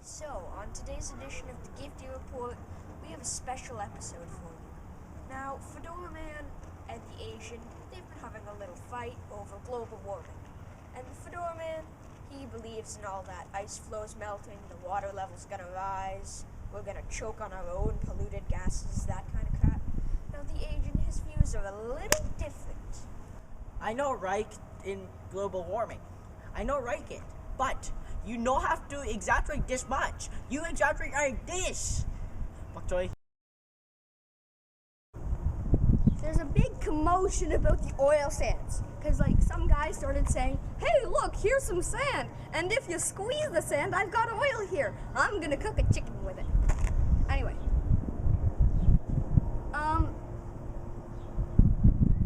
So, on today's edition of the Giftie Report, we have a special episode for you. Now, Fedora Man and the Asian, they've been having a little fight over global warming. And the Fedora Man, he believes in all that. Ice floes melting, the water level's gonna rise, we're gonna choke on our own polluted gases, that kind of crap. Now, the Asian, his views are a little different. I know right in global warming. I know right it. But you don't have to exaggerate this much. You exaggerate like this. Baktoy. There's a big commotion about the oil sands because some guy started saying, hey, look, here's some sand, and if you squeeze the sand, I've got oil here. I'm gonna cook a chicken with it. Anyway, I'm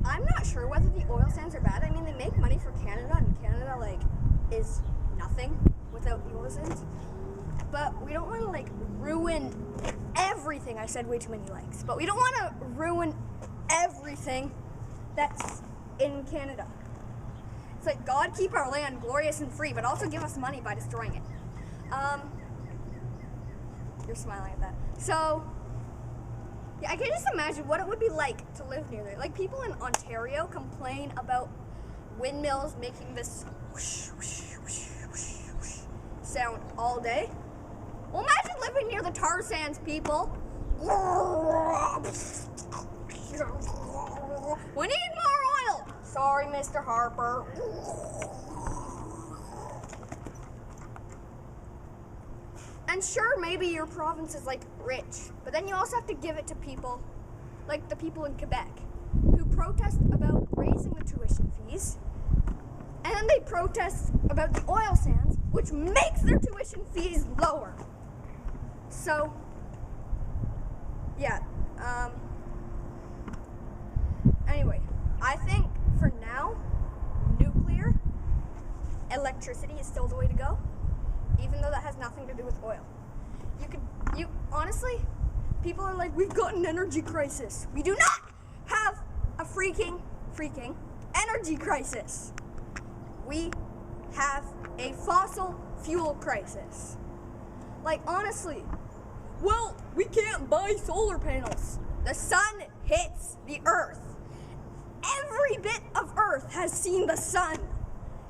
not sure whether the oil sands are bad. I mean, they make money for Canada, and Canada is nothing without the oil sands. But we don't want to ruin everything. I said way too many likes, but we don't want to ruin everything that's in Canada. It's like, God, keep our land glorious and free, but also give us money by destroying it. You're smiling at that. So, yeah, I can just imagine what it would be like to live near there. Like, people in Ontario complain about windmills making this whoosh, whoosh, whoosh, whoosh, whoosh sound all day. Well, imagine living near the tar sands, people. We need more oil. Sorry, Mr. Harper. And sure, maybe your province is rich, but then you also have to give it to people, like the people in Quebec, who protest about raising the tuition fees, and then they protest about the oil sands, which makes their tuition fees lower. So, yeah, anyway, I think for now, nuclear electricity is still the way to go, even though that has nothing to do with oil. Honestly, people are like, we've got an energy crisis. We do not have a freaking energy crisis. We have a fossil fuel crisis. Honestly, well, we can't buy solar panels. The sun hits the earth. Every bit of earth has seen the sun.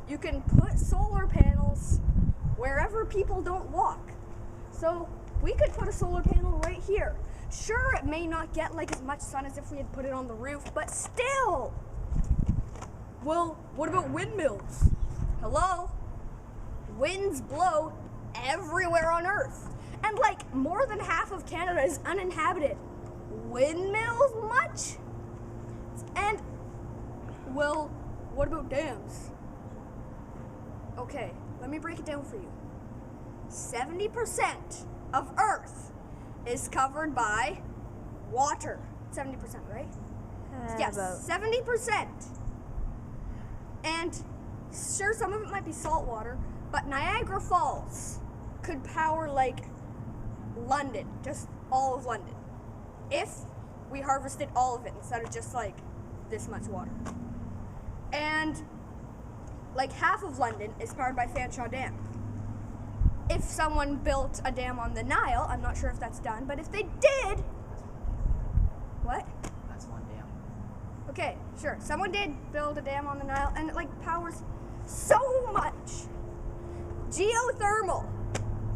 You can put solar panels wherever people don't walk. So we could put a solar panel right here. Sure, it may not get as much sun as if we had put it on the roof, but still. Well, what about windmills? Hello? Winds blow everywhere on Earth. And more than half of Canada is uninhabited. Windmills much? And, well, what about dams? Okay, let me break it down for you. 70% of Earth is covered by water. 70%, right? Yes, 70%. And sure, some of it might be salt water, but Niagara Falls could power London, just all of London, if we harvested all of it instead of just this much water. And half of London is powered by Fanshawe Dam. If someone built a dam on the Nile, I'm not sure if that's done, but if they did, what? That's one dam. Okay, sure. Someone did build a dam on the Nile, and it powers so much. Geothermal,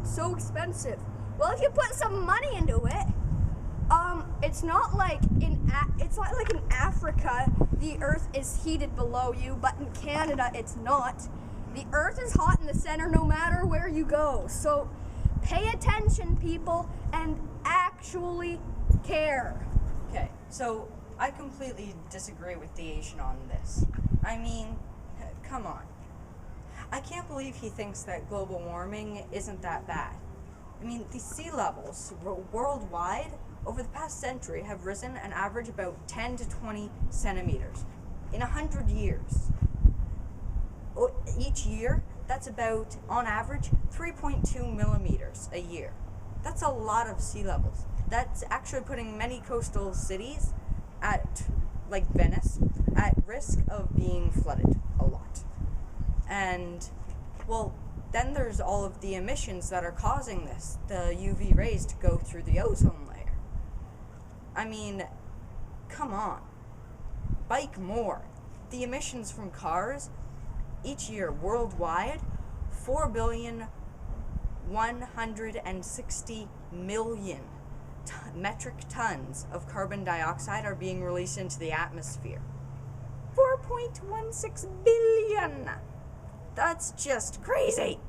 so expensive. Well, if you put some money into it, it's not it's not like in Africa the Earth is heated below you, but in Canada it's not. The Earth is hot in the center no matter where you go. So pay attention, people, and actually care. Okay, so I completely disagree with the Asian on this. I mean, come on. I can't believe he thinks that global warming isn't that bad. I mean, the sea levels worldwide over the past century have risen an average about 10 to 20 centimeters in 100 years. Each year, that's about, on average, 3.2 millimeters a year. That's a lot of sea levels. That's actually putting many coastal cities like Venice, at risk of being flooded a lot. And, well, then there's all of the emissions that are causing this, the UV rays to go through the ozone layer. I mean, come on. Bike more. The emissions from cars, each year worldwide, 4,160,000,000 metric tons of carbon dioxide are being released into the atmosphere. 4.16 billion! That's just crazy!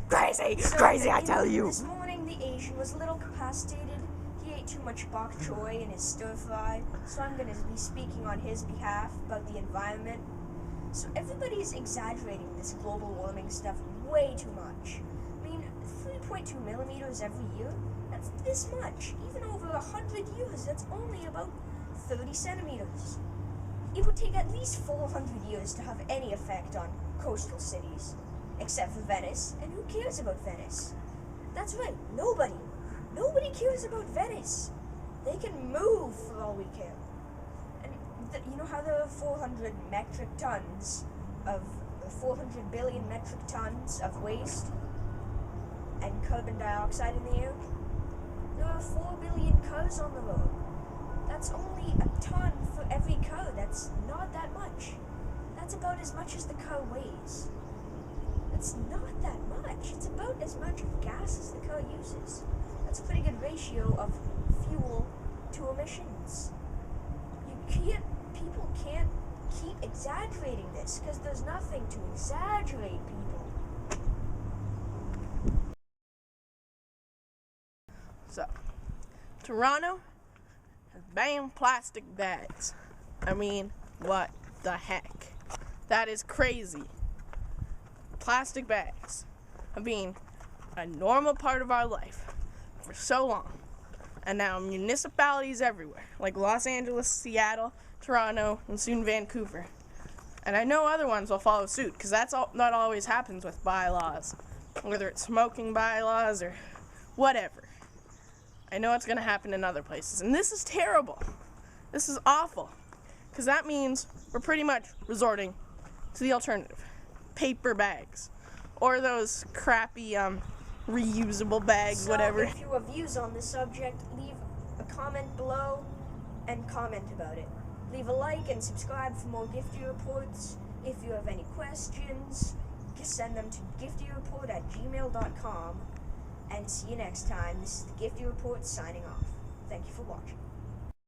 Crazy! Crazy, I tell you! This morning, the Asian was a little incapacitated. He ate too much bok choy in his stir fry, so I'm going to be speaking on his behalf about the environment. So everybody's exaggerating this global warming stuff way too much. I mean, 3.2 millimeters every year? That's this much. Even over 100 years, that's only about 30 centimeters. It would take at least 400 years to have any effect on coastal cities, except for Venice, and who cares about Venice? That's right, nobody. Nobody cares about Venice. They can move for all we care. And you know how there are 400 billion metric tons of waste and carbon dioxide in the air? There are 4 billion cars on the road. That's only a ton for every car. That's not that much. That's about as much as the car weighs. That's not that much. It's about as much gas as the car uses. That's a pretty good ratio of fuel to emissions. People can't keep exaggerating this because there's nothing to exaggerate, people. So, Toronto has banned plastic bags. I mean, what the heck? That is crazy. Plastic bags have been a normal part of our life for so long. And now municipalities everywhere, like Los Angeles, Seattle, Toronto, and soon Vancouver. And I know other ones will follow suit, because not always happens with bylaws, whether it's smoking bylaws or whatever. I know it's going to happen in other places. And this is terrible. This is awful. Because that means we're pretty much resorting to the alternative. Paper bags. Or those crappy reusable bags, whatever. If you have views on this subject, leave a comment below and comment about it. Leave a like and subscribe for more Giftie Reports. If you have any questions, send them to giftiereport@gmail.com. And see you next time. This is the Giftie Report signing off. Thank you for watching.